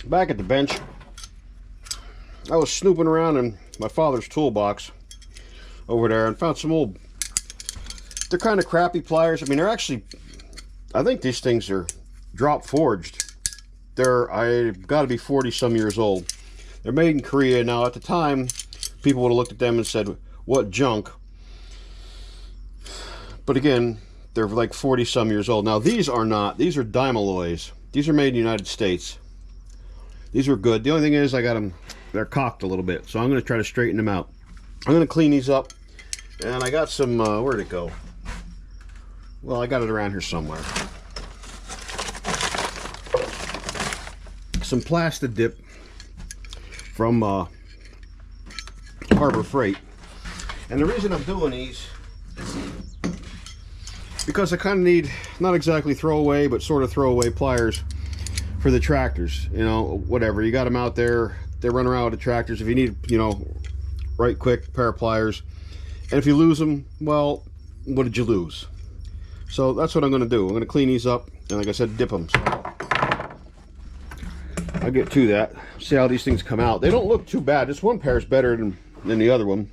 back at the bench, I was snooping around in my father's toolbox over there and found some old, they're kind of crappy pliers. I mean, they're actually, I think these things are drop forged. I've got to be 40 some years old. They're made in Korea. Now at the time, people would have looked at them and said, what junk. But again, they're like 40 some years old. Now these are not. These are Dymaloys. These are made in the United States. These were good. The only thing is I got them, they're cocked a little bit. So I'm going to try to straighten them out. I'm going to clean these up. And I got some, where'd it go? Well, I got it around here somewhere. Some Plastidip from Harbor Freight. And the reason I'm doing these, because I kind of need, not exactly throwaway, but sort of throwaway pliers for the tractors. You know, whatever. You got them out there, they run around with the tractors. If you need, you know, right quick pair of pliers. And if you lose them, well, what did you lose? So that's what I'm going to do. I'm going to clean these up, and like I said, dip them. So I'll get to that. See how these things come out. They don't look too bad. This one pair is better than the other one.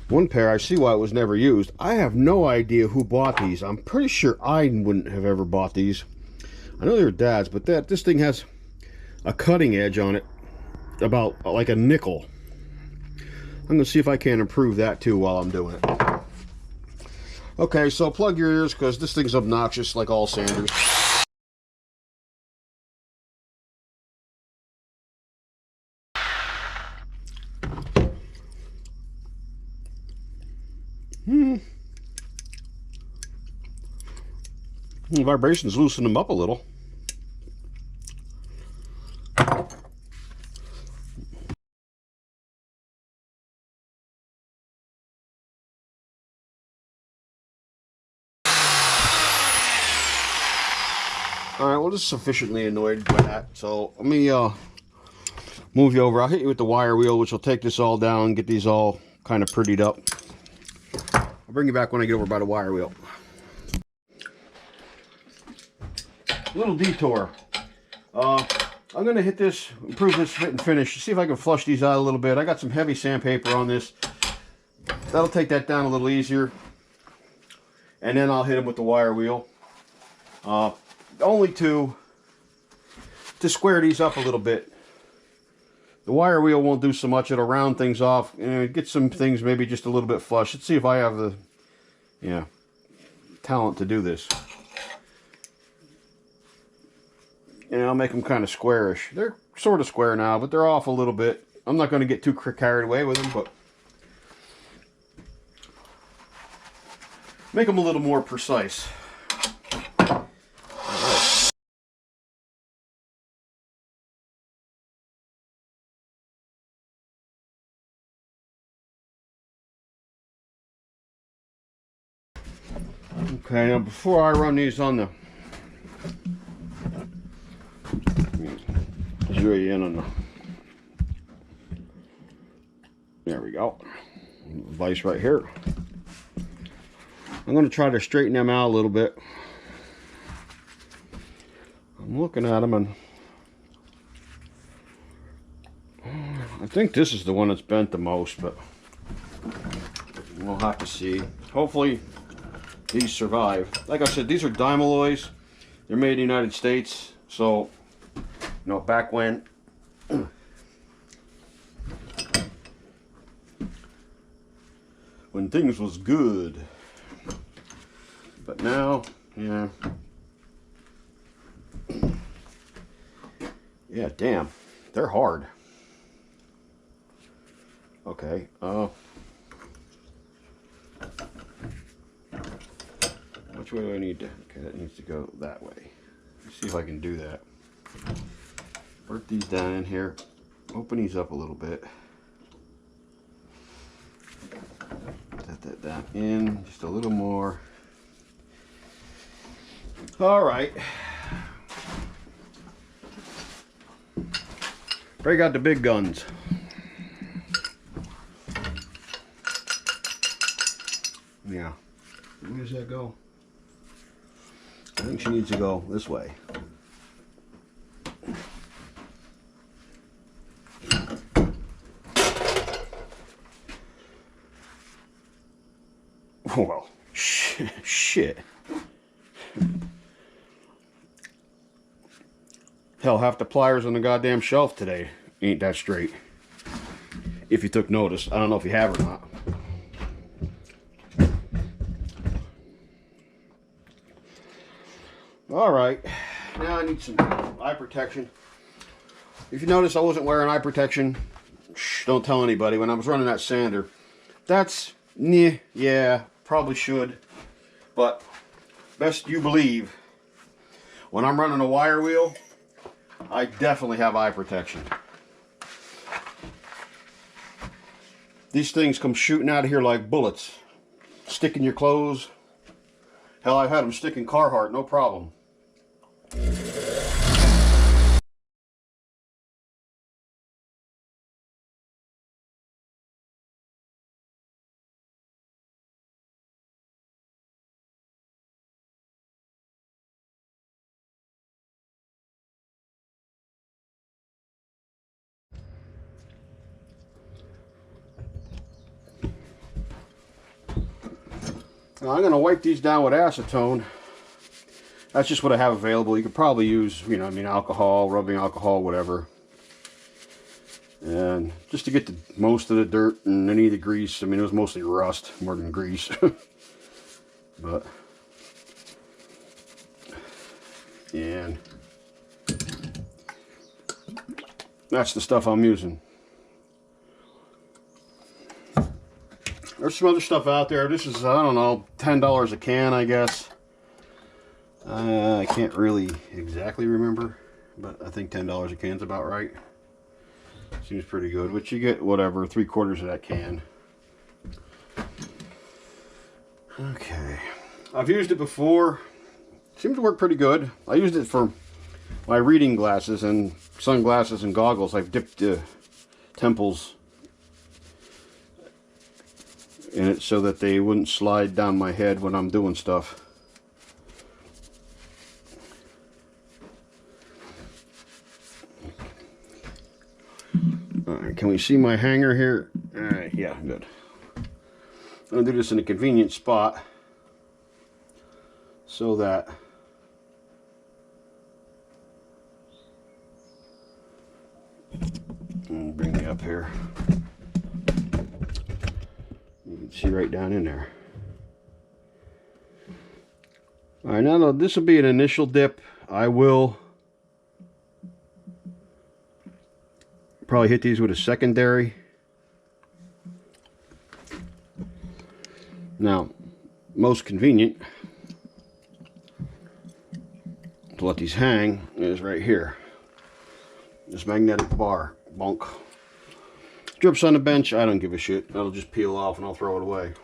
One pair, I see why it was never used. I have no idea who bought these. I'm pretty sure I wouldn't have ever bought these. I know they were Dad's, but this thing has a cutting edge on it, about like a nickel. I'm going to see if I can improve that too while I'm doing it. Okay, so plug your ears because this thing's obnoxious like all sanders. Vibrations loosen them up a little. Alright, well, just sufficiently annoyed by that. So let me move you over. I'll hit you with the wire wheel, which will take this all down, get these all kind of prettied up. I'll bring you back when I get over by the wire wheel. Little detour. I'm going to hit this, improve this fit and finish, see if I can flush these out a little bit. I got some heavy sandpaper on this. That'll take that down a little easier. And then I'll hit them with the wire wheel. Only to square these up a little bit. The wire wheel won't do so much. It'll round things off and get some things maybe just a little bit flush. Let's see if I have the talent to do this. And I'll make them kind of squarish. They're sort of square now, but they're off a little bit. I'm not going to get too carried away with them, but make them a little more precise. Okay, now before I run these on the, zero you in on the, there we go, vise right here. I'm going to try to straighten them out a little bit. I'm looking at them and I think this is the one that's bent the most, but we'll have to see. Hopefully these survive. Like I said, these are Dymaloys. They're made in the United States, so you know, back when things was good. But now, yeah, damn, they're hard. Okay, which way do I need to? Okay, that needs to go that way. Let's see if I can do that. Work these down in here. Open these up a little bit. Set that down in just a little more. All right. Break out the big guns. Yeah. Where does that go? I think she needs to go this way. Hell, half the pliers on the goddamn shelf today ain't that straight. If you took notice. I don't know if you have or not. Alright, now I need some eye protection. If you notice, I wasn't wearing eye protection. Shh, don't tell anybody. When I was running that sander, that's, yeah, probably should. But best you believe, when I'm running a wire wheel, I definitely have eye protection. These things come shooting out of here like bullets. Stick in your clothes. Hell, I've had them stick in Carhartt, no problem. Now I'm going to wipe these down with acetone. That's just what I have available. You could probably use, you know, I mean, alcohol, rubbing alcohol, whatever. And just to get the most of the dirt and any of the grease. I mean, it was mostly rust more than grease. But, and that's the stuff I'm using. There's some other stuff out there. This is, I don't know, $10 a can, I guess. I can't really exactly remember, but I think $10 a can's about right. Seems pretty good, which you get, whatever, 3/4 of that can. Okay. I've used it before. Seems to work pretty good. I used it for my reading glasses and sunglasses and goggles. I've dipped the temples in it so that they wouldn't slide down my head when I'm doing stuff. Alright, can we see my hanger here? Alright, yeah, good. I'm going to do this in a convenient spot so that bring me up here. You can see right down in there. Alright, now this will be an initial dip. I will probably hit these with a secondary. Now, most convenient to let these hang is right here. This magnetic bar. Bonk. Drips on the bench, I don't give a shit. That'll just peel off and I'll throw it away.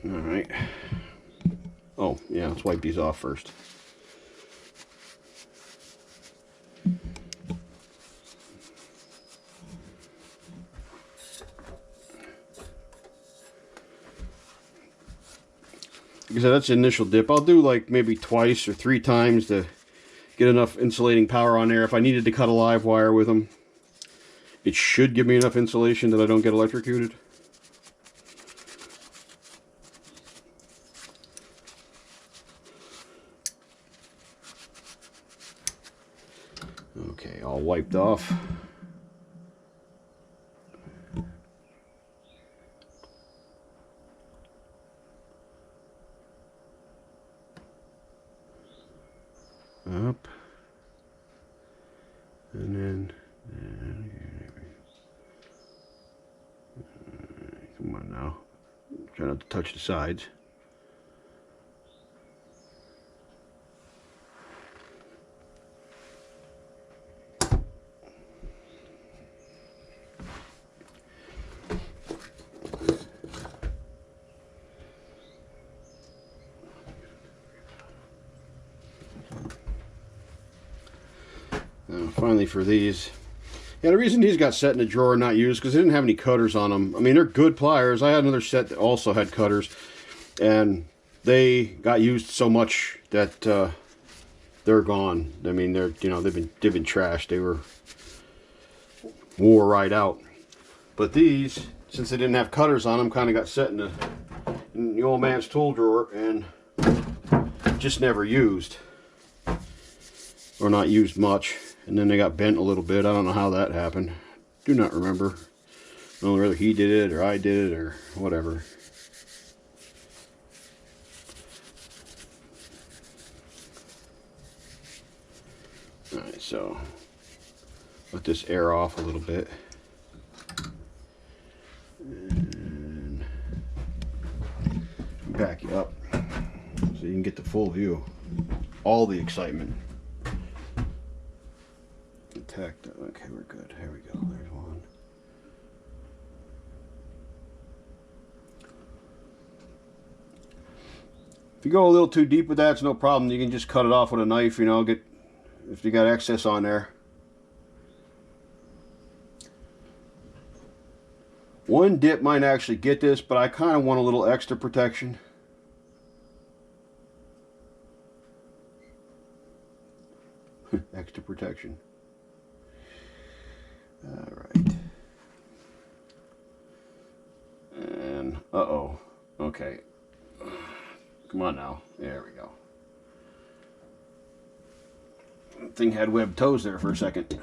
Alright. Oh, yeah, let's wipe these off first. Like I said, that's the initial dip. I'll do like maybe twice or 3 times to get enough insulating power on there. If I needed to cut a live wire with them, it should give me enough insulation that I don't get electrocuted. Okay, all wiped off. Up. And then, come on now. Try not to touch the sides. Finally for these. Yeah, the reason these got set in a drawer and not used because they didn't have any cutters on them. I mean, they're good pliers. I had another set that also had cutters, and they got used so much that they're gone. I mean, they're, you know, they've been trashed. They wore right out. But these, since they didn't have cutters on them, kind of got set in the old man's tool drawer and just never used, or not used much, and then they got bent a little bit. I don't know how that happened. Do not remember. I don't know whether he did it or I did it or whatever. Alright, so let this air off a little bit. And back you up so you can get the full view. All the excitement. Detect. Okay, we're good. Here we go. There's one. If you go a little too deep with that, it's no problem. You can just cut it off with a knife, you know, get if you got excess on there. One dip might actually get this, but I kind of want a little extra protection. Extra protection. Alright. And, uh-oh. Okay. Come on now. There we go. Thing had webbed toes there for a second.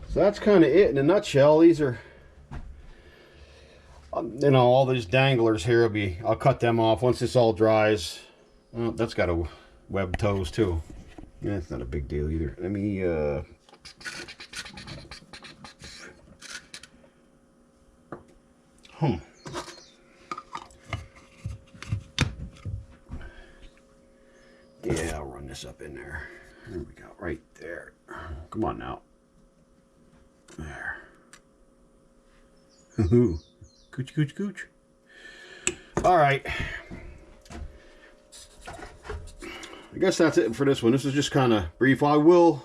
So that's kind of it in a nutshell. These are, you know, all these danglers here will be, I'll cut them off once this all dries. Well, that's got a webbed toes too. Yeah, it's not a big deal either. Let me yeah, I'll run this up in there. There we go, right there. Come on now. There. Hoo-hoo. Cooch, cooch, cooch. All right. I guess that's it for this one. This is just kind of brief. I will,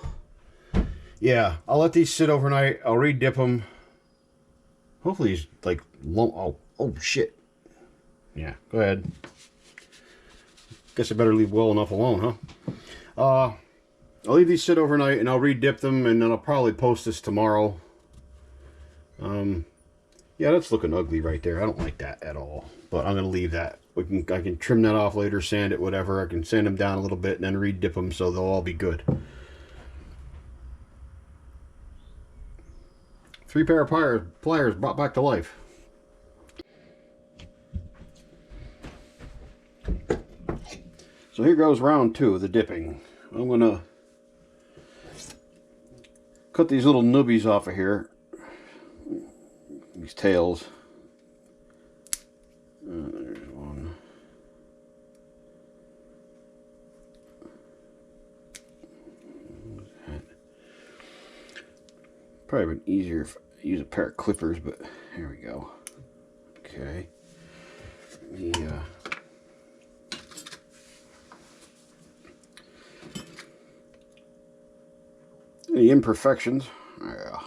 yeah, I'll let these sit overnight. I'll re-dip them. Hopefully he's like, oh shit. Yeah, go ahead. Guess I better leave well enough alone, huh? I'll leave these sit overnight and I'll re-dip them, and then I'll probably post this tomorrow. Yeah, that's looking ugly right there. I don't like that at all, but I'm gonna leave that. I can trim that off later, sand it, whatever. I can sand them down a little bit and then re-dip them so they'll all be good. 3 pair of pliers brought back to life. So here goes round 2 of the dipping. I'm gonna cut these little nubbies off of here. These tails. There's one. Probably been easier if I use a pair of clippers, but here we go. Okay. Any imperfections? Yeah.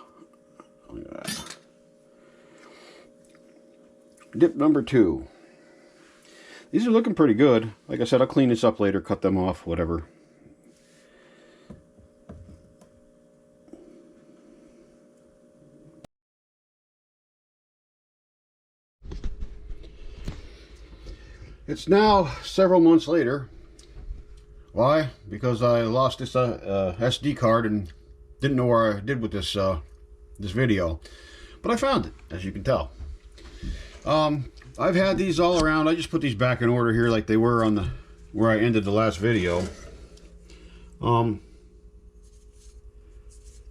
Look at that. Dip number 2. These are looking pretty good. Like I said, I'll clean this up later, cut them off, whatever. It's now several months later. Why? Because I lost this SD card and didn't know where I did with this this video, but I found it, as you can tell. I've had these all around. I just put these back in order here like they were on the where I ended the last video.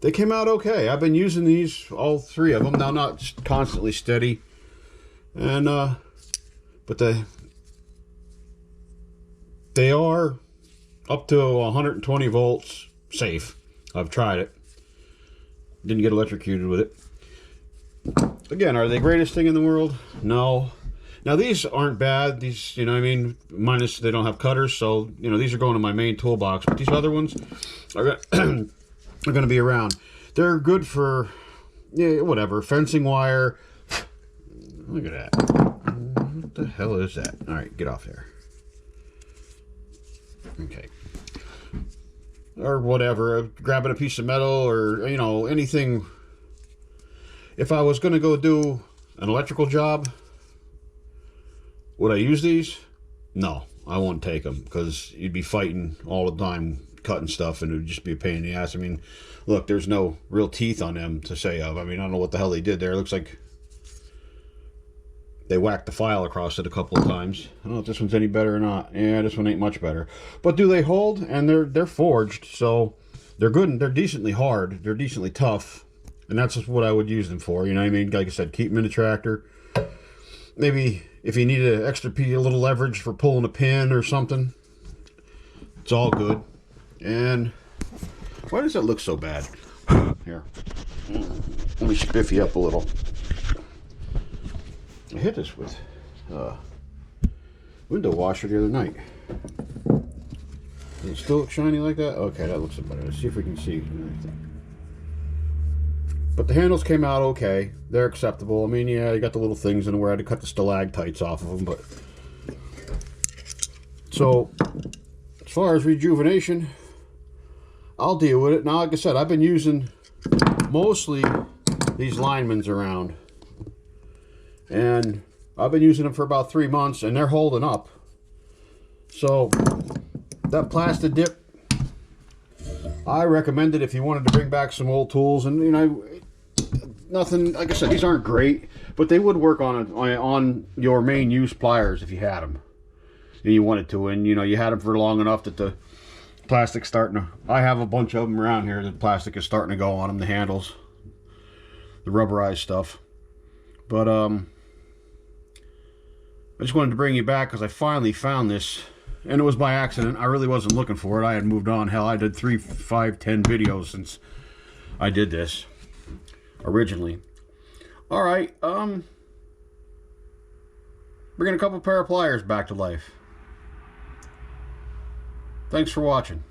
They came out okay. I've been using these, all 3 of them now, not constantly steady, and but they are up to 120 volts safe. I've tried it. Didn't get electrocuted with it. Again, are they the greatest thing in the world? No. Now these aren't bad. These, you know what I mean, minus they don't have cutters, so, you know, these are going in my main toolbox. But these other ones are going to be around. They're good for, yeah, whatever, fencing wire. Look at that. What the hell is that? All right, get off there. Okay. or whatever, grabbing a piece of metal or, you know, anything. If I was going to go do an electrical job, would I use these? No, I won't take them, because you'd be fighting all the time, cutting stuff, and it would just be a pain in the ass. I mean, look, there's no real teeth on them to say of. I mean, I don't know what the hell they did there. It looks like they whacked the file across it a couple of times. I don't know if this one's any better or not. Yeah, this one ain't much better. But do they hold? And they're forged, so they're good, and they're decently hard. They're decently tough. And that's just what I would use them for, you know what I mean? Like I said, keep them in the tractor. Maybe if you need an extra piece, a little leverage for pulling a pin or something, it's all good. And why does that look so bad? Here, let me spiff you up a little. I hit this with window washer the other night. Does it still look shiny like that? Okay, that looks better. Let's see if we can see anything. But the handles came out okay. They're acceptable. I mean, yeah, you got the little things in where I had to cut the stalactites off of them, but... So, as far as rejuvenation, I'll deal with it. Now, like I said, I've been using mostly these linemans around. And I've been using them for about 3 months, and they're holding up. So, that Plastidip, I recommend it if you wanted to bring back some old tools. And, you know, nothing, like I said, these aren't great, but they would work on your main use pliers if you had them and you wanted to, and you know, you had them for long enough that the plastic's starting to, I have a bunch of them around here, the plastic is starting to go on them, the handles, the rubberized stuff. But I just wanted to bring you back because I finally found this, and it was by accident. I really wasn't looking for it. I had moved on. Hell, I did 3, 5, 10 videos since I did this originally. All right, bringing a couple pair of pliers back to life. Thanks for watching.